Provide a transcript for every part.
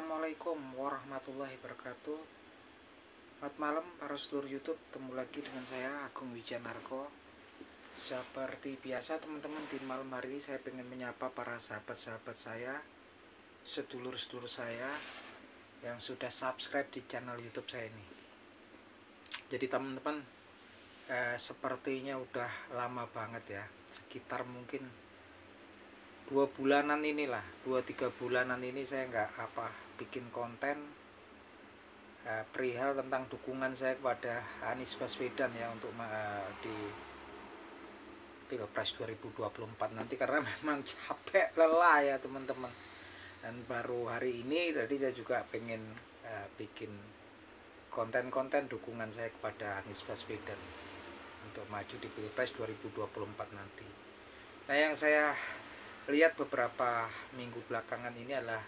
Assalamualaikum warahmatullahi wabarakatuh. Selamat malam para sedulur YouTube, ketemu lagi dengan saya Agung Wijanarko. Seperti biasa teman-teman, di malam hari ini saya ingin menyapa para sahabat-sahabat saya, sedulur-sedulur saya yang sudah subscribe di channel YouTube saya ini. Jadi teman-teman, sepertinya udah lama banget ya, sekitar mungkin 2 bulanan inilah, 2-3 bulanan ini saya nggak bikin konten perihal tentang dukungan saya kepada Anies Baswedan ya untuk di Pilpres 2024 nanti, karena memang capek lelah ya teman-teman. Dan baru hari ini tadi saya juga pengen bikin konten-konten dukungan saya kepada Anies Baswedan untuk maju di Pilpres 2024 nanti. Nah, yang saya lihat beberapa minggu belakangan ini adalah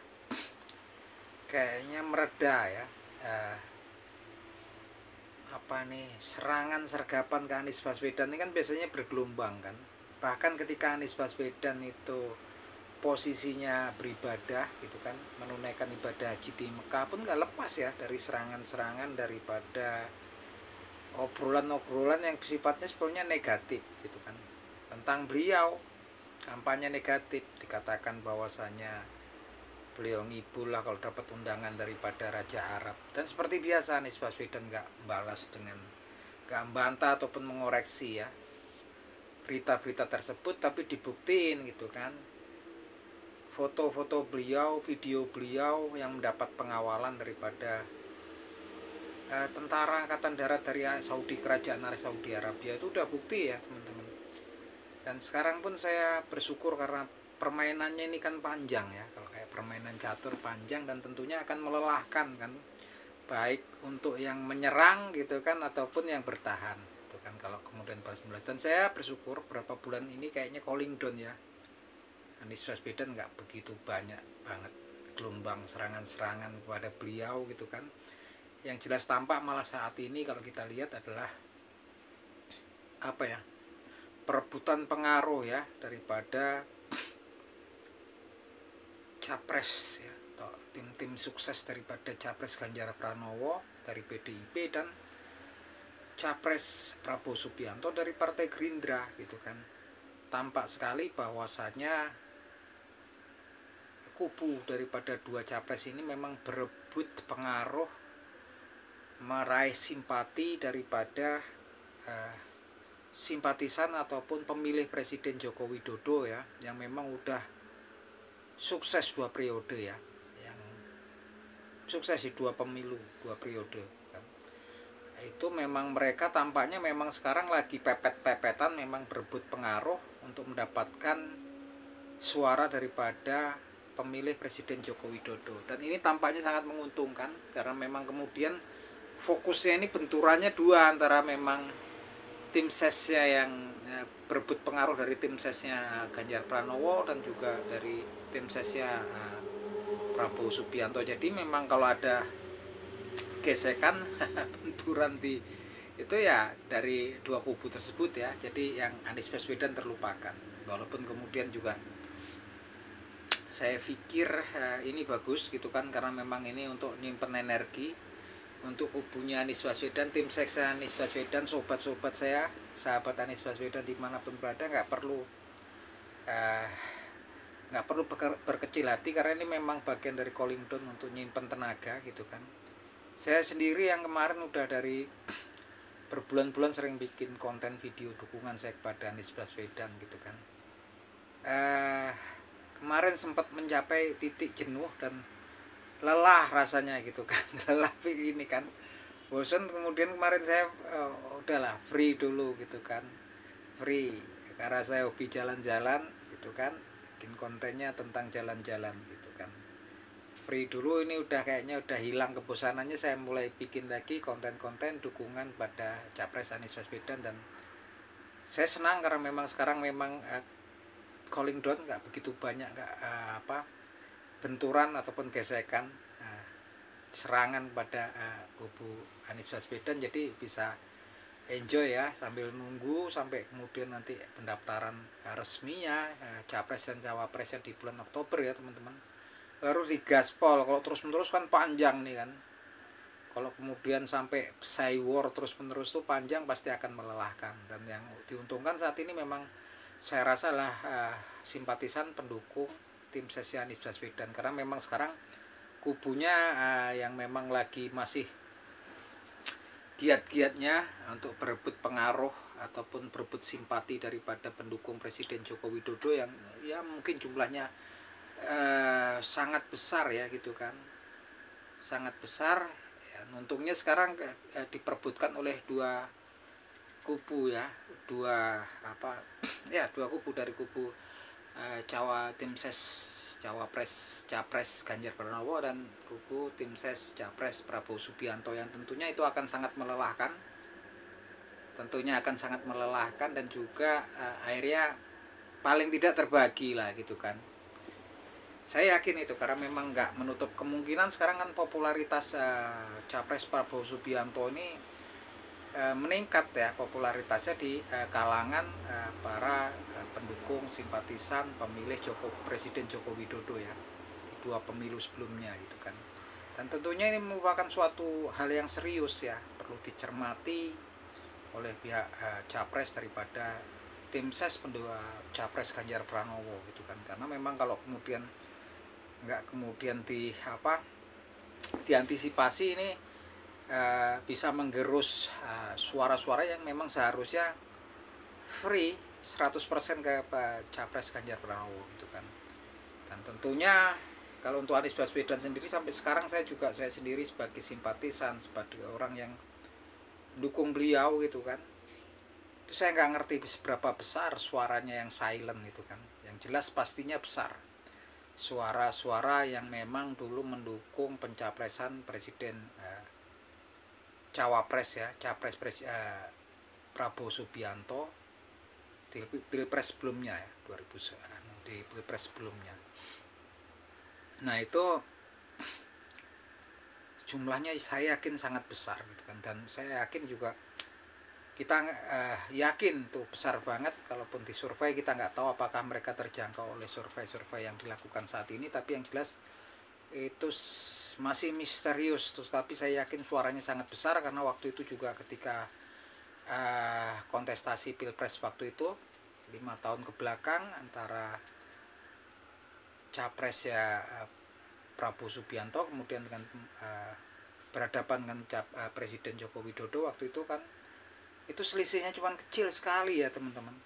kayaknya mereda ya, serangan sergapan ke Anies Baswedan ini kan biasanya bergelombang kan. Bahkan ketika Anies Baswedan itu posisinya beribadah gitu kan, menunaikan ibadah haji di Mekah pun nggak lepas ya dari serangan-serangan daripada obrolan-obrolan yang sifatnya sebetulnya negatif gitu kan tentang beliau. Kampanye negatif, dikatakan bahwasanya beliau ngibul lah kalau dapat undangan daripada Raja Arab. Dan seperti biasa Anies Baswedan nggak balas dengan nggak membantah ataupun mengoreksi ya berita-berita tersebut, tapi dibuktiin gitu kan, foto-foto beliau, video beliau yang mendapat pengawalan daripada tentara angkatan darat dari Saudi, kerajaan Saudi Arabia, itu udah bukti ya teman-teman. Dan sekarang pun saya bersyukur karena permainannya ini kan panjang ya, kalau kayak permainan catur panjang dan tentunya akan melelahkan kan, baik untuk yang menyerang gitu kan ataupun yang bertahan gitu kan kalau kemudian balas mulai. Dan saya bersyukur beberapa bulan ini kayaknya cooling down ya, Anies Baswedan nggak begitu banyak banget gelombang serangan-serangan kepada beliau gitu kan. Yang jelas tampak malah saat ini kalau kita lihat adalah perebutan pengaruh ya daripada capres ya, atau tim-tim sukses daripada capres Ganjar Pranowo dari PDIP dan capres Prabowo Subianto dari Partai Gerindra gitu kan. Tampak sekali bahwasanya kubu daripada dua capres ini memang berebut pengaruh, meraih simpati daripada simpatisan ataupun pemilih Presiden Joko Widodo ya, yang memang udah sukses 2 periode ya, yang sukses di 2 pemilu 2 periode kan. Itu memang mereka tampaknya memang sekarang lagi pepet-pepetan, memang berebut pengaruh untuk mendapatkan suara daripada pemilih Presiden Joko Widodo. Dan ini tampaknya sangat menguntungkan karena memang kemudian fokusnya ini benturannya dua, antara memang tim sesnya yang berebut pengaruh dari tim sesnya Ganjar Pranowo dan juga dari tim sesnya Prabowo Subianto. Jadi memang kalau ada gesekan benturan di itu ya dari dua kubu tersebut ya. Jadi yang Anies Baswedan terlupakan, walaupun kemudian juga saya pikir ini bagus gitu kan, karena memang ini untuk nyimpen energi untuk kubunya Anies Baswedan, tim seks Anies Baswedan, sobat-sobat saya, sahabat Anies Baswedan dimanapun berada, nggak perlu berkecil hati, karena ini memang bagian dari cooling down untuk nyimpen tenaga gitu kan. Saya sendiri yang kemarin udah dari berbulan-bulan sering bikin konten video dukungan saya kepada Anies Baswedan gitu kan. Kemarin sempat mencapai titik jenuh dan lelah rasanya gitu kan, lelah ini kan, bosan. Kemudian kemarin saya udahlah free dulu gitu kan, free karena saya hobi jalan-jalan gitu kan, bikin kontennya tentang jalan-jalan gitu kan, free dulu. Ini udah kayaknya udah hilang kebosanannya, saya mulai bikin lagi konten-konten dukungan pada capres Anies Baswedan. Dan saya senang karena memang sekarang memang cooling down, nggak begitu banyak benturan ataupun gesekan serangan pada kubu Anies Baswedan. Jadi bisa enjoy ya sambil nunggu sampai kemudian nanti pendaftaran resminya capres dan cawapresnya di bulan Oktober ya teman-teman. baru digaspol. Kalau terus-menerus kan panjang nih kan. Kalau kemudian sampai war terus-menerus tuh panjang, pasti akan melelahkan. Dan yang diuntungkan saat ini memang saya rasa lah simpatisan pendukung tim ses Anies Baswedan, karena memang sekarang kubunya yang memang lagi masih giat-giatnya untuk berebut pengaruh ataupun berebut simpati daripada pendukung Presiden Joko Widodo yang ya mungkin jumlahnya sangat besar ya gitu kan, sangat besar ya. Untungnya sekarang diperebutkan oleh dua kubu ya, dua apa ya, dua kubu, dari kubu tim ses Capres Ganjar Pranowo dan kubu tim ses Capres Prabowo Subianto, yang tentunya itu akan sangat melelahkan, dan juga akhirnya paling tidak terbagi lah gitu kan. Saya yakin itu, karena memang nggak menutup kemungkinan sekarang kan popularitas Capres Prabowo Subianto ini meningkat ya, popularitasnya di kalangan para pendukung, simpatisan, pemilih Presiden Joko Widodo ya, di dua pemilu sebelumnya gitu kan. Dan tentunya ini merupakan suatu hal yang serius ya, perlu dicermati oleh pihak Capres daripada tim ses pendukung Capres Ganjar Pranowo gitu kan. Karena memang kalau kemudian nggak kemudian diantisipasi, ini bisa menggerus suara-suara yang memang seharusnya free 100% ke Capres Ganjar Pranowo gitu kan. Dan tentunya kalau untuk Anies Baswedan sendiri, sampai sekarang saya sendiri sebagai simpatisan, sebagai orang yang mendukung beliau gitu kan, itu saya nggak ngerti seberapa besar suaranya yang silent itu kan. Yang jelas pastinya besar suara-suara yang memang dulu mendukung pencapresan Presiden Cawapres ya, Prabowo Subianto di pilpres sebelumnya ya, 2000 di pilpres sebelumnya. Nah itu jumlahnya saya yakin sangat besar gitu kan. Dan saya yakin juga, kita yakin tuh besar banget. Kalaupun di survei, kita nggak tahu apakah mereka terjangkau oleh survei-survei yang dilakukan saat ini, tapi yang jelas itu masih misterius. Tapi saya yakin suaranya sangat besar, karena waktu itu juga ketika kontestasi pilpres waktu itu 5 tahun ke belakang antara capres ya Prabowo Subianto, kemudian dengan berhadapan dengan Presiden Joko Widodo waktu itu kan, itu selisihnya cuma kecil sekali ya teman-teman.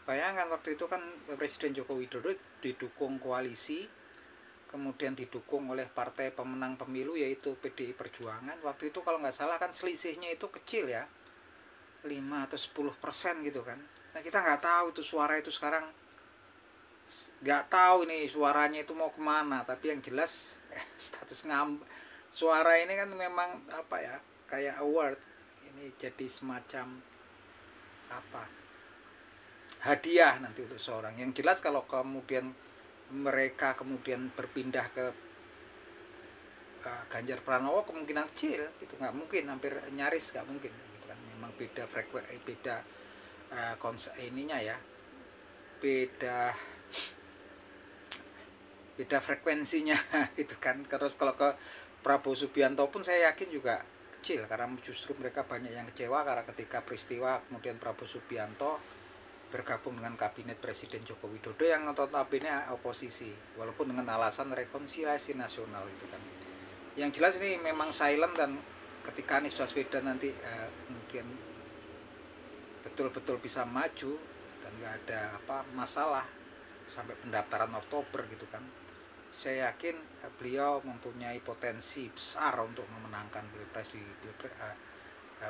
Bayangkan waktu itu kan Presiden Joko Widodo didukung koalisi, kemudian didukung oleh partai pemenang pemilu yaitu PDI Perjuangan. Waktu itu kalau nggak salah kan selisihnya itu kecil ya, 5 atau 10% gitu kan. Nah kita nggak tahu itu suara itu sekarang, nggak tahu nih suaranya itu mau kemana. Tapi yang jelas status suara ini kan memang apa ya, kayak award, ini jadi semacam hadiah nanti untuk seorang. Yang jelas kalau kemudian mereka kemudian berpindah ke Ganjar Pranowo, kemungkinan kecil itu nggak mungkin, hampir nyaris nggak mungkin gitu kan. Memang beda ininya ya, beda frekuensinya gitu kan. Terus kalau ke Prabowo Subianto pun saya yakin juga kecil, karena justru mereka banyak yang kecewa karena ketika peristiwa kemudian Prabowo Subianto bergabung dengan kabinet Presiden Joko Widodo yang notabene oposisi, walaupun dengan alasan rekonsiliasi nasional itu kan. Yang jelas ini memang silent, dan ketika Anies Baswedan nanti kemudian betul-betul bisa maju dan nggak ada masalah sampai pendaftaran Oktober gitu kan, saya yakin beliau mempunyai potensi besar untuk memenangkan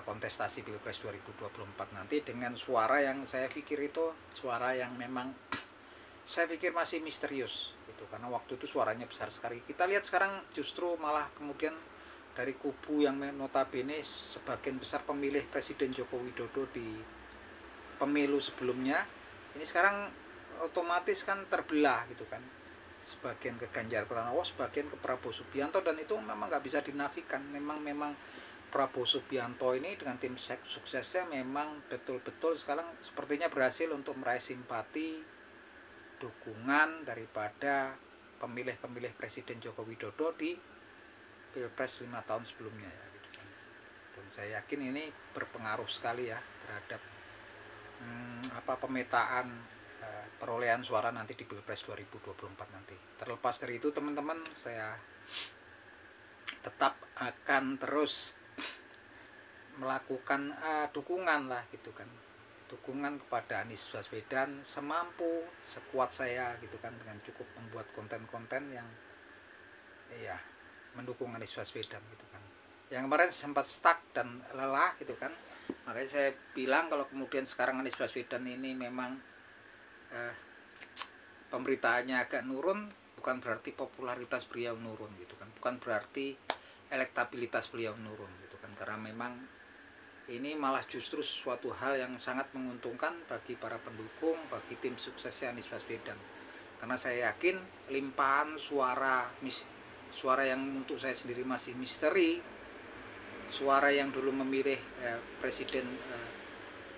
kontestasi Pilpres 2024 nanti, dengan suara yang saya pikir itu suara yang memang saya pikir masih misterius gitu, karena waktu itu suaranya besar sekali. Kita lihat sekarang justru malah kemudian dari kubu yang notabene sebagian besar pemilih Presiden Joko Widodo di pemilu sebelumnya, ini sekarang otomatis kan terbelah gitu kan, sebagian ke Ganjar Pranowo, sebagian ke Prabowo Subianto. Dan itu memang nggak bisa dinafikan, memang Prabowo Subianto ini dengan tim suksesnya memang betul-betul sekarang sepertinya berhasil untuk meraih simpati, dukungan daripada pemilih Presiden Joko Widodo di Pilpres 5 tahun sebelumnya ya, gitu kan. Dan saya yakin ini berpengaruh sekali ya terhadap pemetaan perolehan suara nanti di Pilpres 2024 nanti. Terlepas dari itu teman-teman, saya tetap akan terus melakukan dukungan lah gitu kan, dukungan kepada Anies Baswedan semampu sekuat saya gitu kan, dengan cukup membuat konten-konten yang ya mendukung Anies Baswedan gitu kan. Yang kemarin sempat stuck dan lelah gitu kan, makanya saya bilang kalau kemudian sekarang Anies Baswedan ini memang pemberitaannya agak nurun, bukan berarti popularitas beliau nurun gitu kan, bukan berarti elektabilitas beliau nurun gitu kan, karena memang ini malah justru suatu hal yang sangat menguntungkan bagi para pendukung, bagi tim suksesnya Anies Baswedan. Karena saya yakin limpahan suara yang untuk saya sendiri masih misteri, suara yang dulu memilih Presiden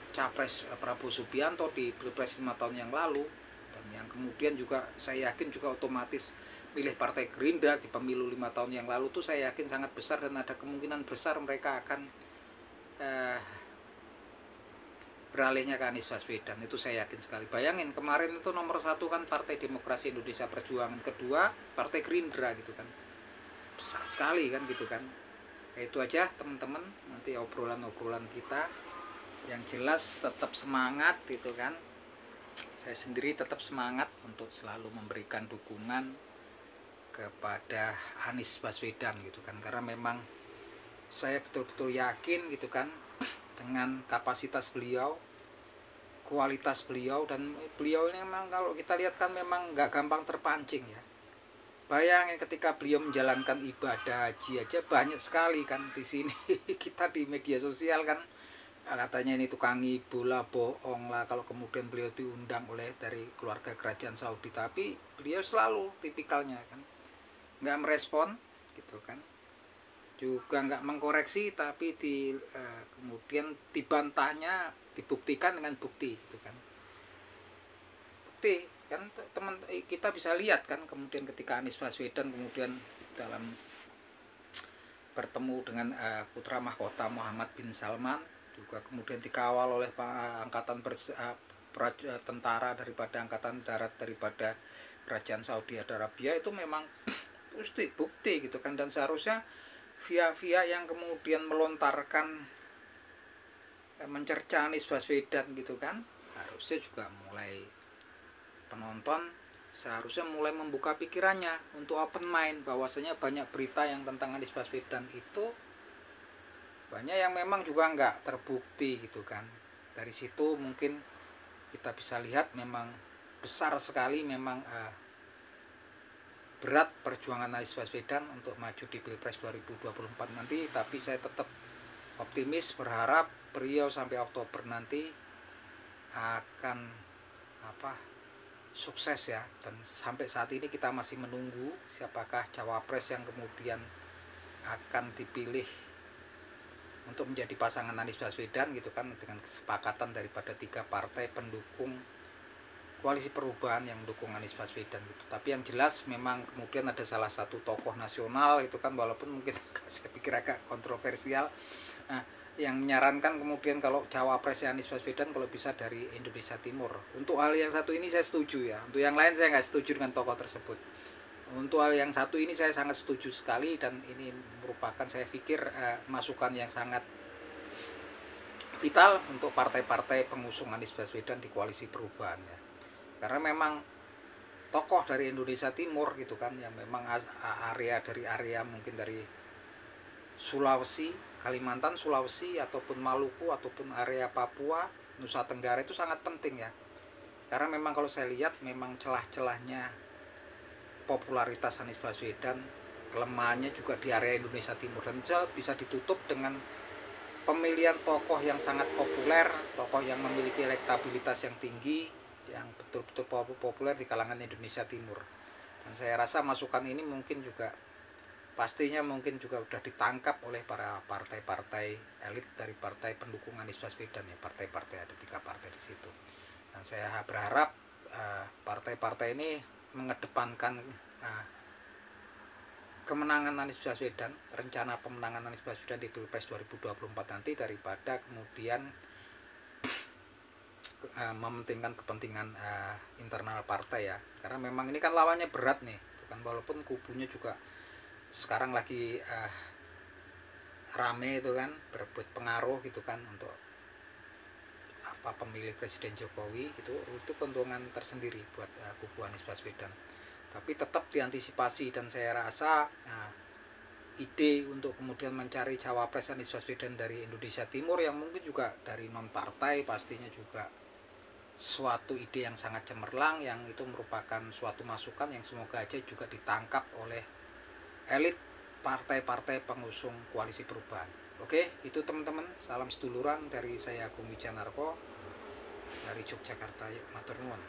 Capres Prabowo Subianto di Pilpres 5 tahun yang lalu, dan yang kemudian juga saya yakin juga otomatis pilih Partai Gerindra di pemilu 5 tahun yang lalu tuh saya yakin sangat besar, dan ada kemungkinan besar mereka akan beralihnya ke Anies Baswedan. Itu saya yakin sekali. Bayangin kemarin itu nomor 1 kan Partai Demokrasi Indonesia Perjuangan, kedua Partai Gerindra gitu kan, besar sekali kan gitu kan. Itu aja teman-teman, nanti obrolan-obrolan kita. Yang jelas tetap semangat gitu kan, saya sendiri tetap semangat untuk selalu memberikan dukungan kepada Anies Baswedan gitu kan, karena memang saya betul-betul yakin gitu kan dengan kapasitas beliau, kualitas beliau, dan beliau ini memang kalau kita lihat kan memang nggak gampang terpancing ya. Bayangin ketika beliau menjalankan ibadah haji aja banyak sekali kan di sini kita di media sosial kan katanya ini tukang ibu lah, bohong lah kalau kemudian beliau diundang oleh dari keluarga kerajaan Saudi, tapi beliau selalu tipikalnya kan nggak merespon gitu kan, juga nggak mengkoreksi, tapi kemudian dibantahnya dibuktikan dengan bukti gitu kan. Bukti kan teman kita bisa lihat kan kemudian ketika Anies Baswedan kemudian dalam bertemu dengan putra mahkota Muhammad bin Salman, juga kemudian dikawal oleh angkatan tentara daripada angkatan darat daripada kerajaan Saudi Arabia, itu memang bukti gitu kan. Dan seharusnya via yang kemudian melontarkan mencerca Anies Baswedan gitu kan, harusnya juga mulai penonton seharusnya mulai membuka pikirannya untuk open mind, bahwasanya banyak berita yang tentang Anies Baswedan itu banyak yang memang juga nggak terbukti gitu kan. Dari situ mungkin kita bisa lihat memang besar sekali memang berat perjuangan Anies Baswedan untuk maju di Pilpres 2024 nanti, tapi saya tetap optimis, berharap beliau sampai Oktober nanti akan sukses ya. Dan sampai saat ini kita masih menunggu siapakah cawapres yang kemudian akan dipilih untuk menjadi pasangan Anies Baswedan gitu kan, dengan kesepakatan daripada 3 partai pendukung koalisi perubahan yang mendukung Anies Baswedan gitu. Tapi yang jelas memang kemudian ada salah satu tokoh nasional itu kan, walaupun mungkin saya pikir agak kontroversial, yang menyarankan kemudian kalau cawapres Anies Baswedan kalau bisa dari Indonesia Timur. Untuk hal yang satu ini saya setuju ya, untuk yang lain saya nggak setuju dengan tokoh tersebut. Untuk hal yang satu ini saya sangat setuju sekali, dan ini merupakan saya pikir masukan yang sangat vital untuk partai-partai pengusung Anies Baswedan di koalisi perubahan ya. Karena memang tokoh dari Indonesia Timur gitu kan, yang memang area mungkin dari Sulawesi, Kalimantan, Sulawesi, ataupun Maluku, ataupun area Papua, Nusa Tenggara itu sangat penting ya. Karena memang kalau saya lihat memang celah-celahnya popularitas Anies Baswedan, kelemahannya juga di area Indonesia Timur, dan bisa ditutup dengan pemilihan tokoh yang sangat populer, tokoh yang memiliki elektabilitas yang tinggi, yang betul-betul populer di kalangan Indonesia Timur. Dan saya rasa masukan ini mungkin juga pastinya mungkin juga sudah ditangkap oleh para partai-partai elit dari partai pendukung Anies Baswedan ya, partai-partai, ada 3 partai di situ. Dan saya berharap partai-partai ini mengedepankan Nah, kemenangan Anies Baswedan, rencana pemenangan Anies Baswedan di Pilpres 2024 nanti, daripada kemudian mementingkan kepentingan internal partai ya. Karena memang ini kan lawannya berat nih, kan, walaupun kubunya juga sekarang lagi rame itu kan, berebut pengaruh gitu kan untuk pemilih Presiden Jokowi gitu. Itu keuntungan tersendiri buat kubu Anies Baswedan. Tapi tetap diantisipasi, dan saya rasa ide untuk kemudian mencari cawapres Anies Baswedan dari Indonesia Timur, yang mungkin juga dari non partai, pastinya juga suatu ide yang sangat cemerlang, yang itu merupakan suatu masukan yang semoga aja juga ditangkap oleh elit partai-partai pengusung koalisi perubahan. Oke, itu teman-teman, salam seduluran dari saya Agung Wijanarko dari Yogyakarta. Yuk, matur nuwun.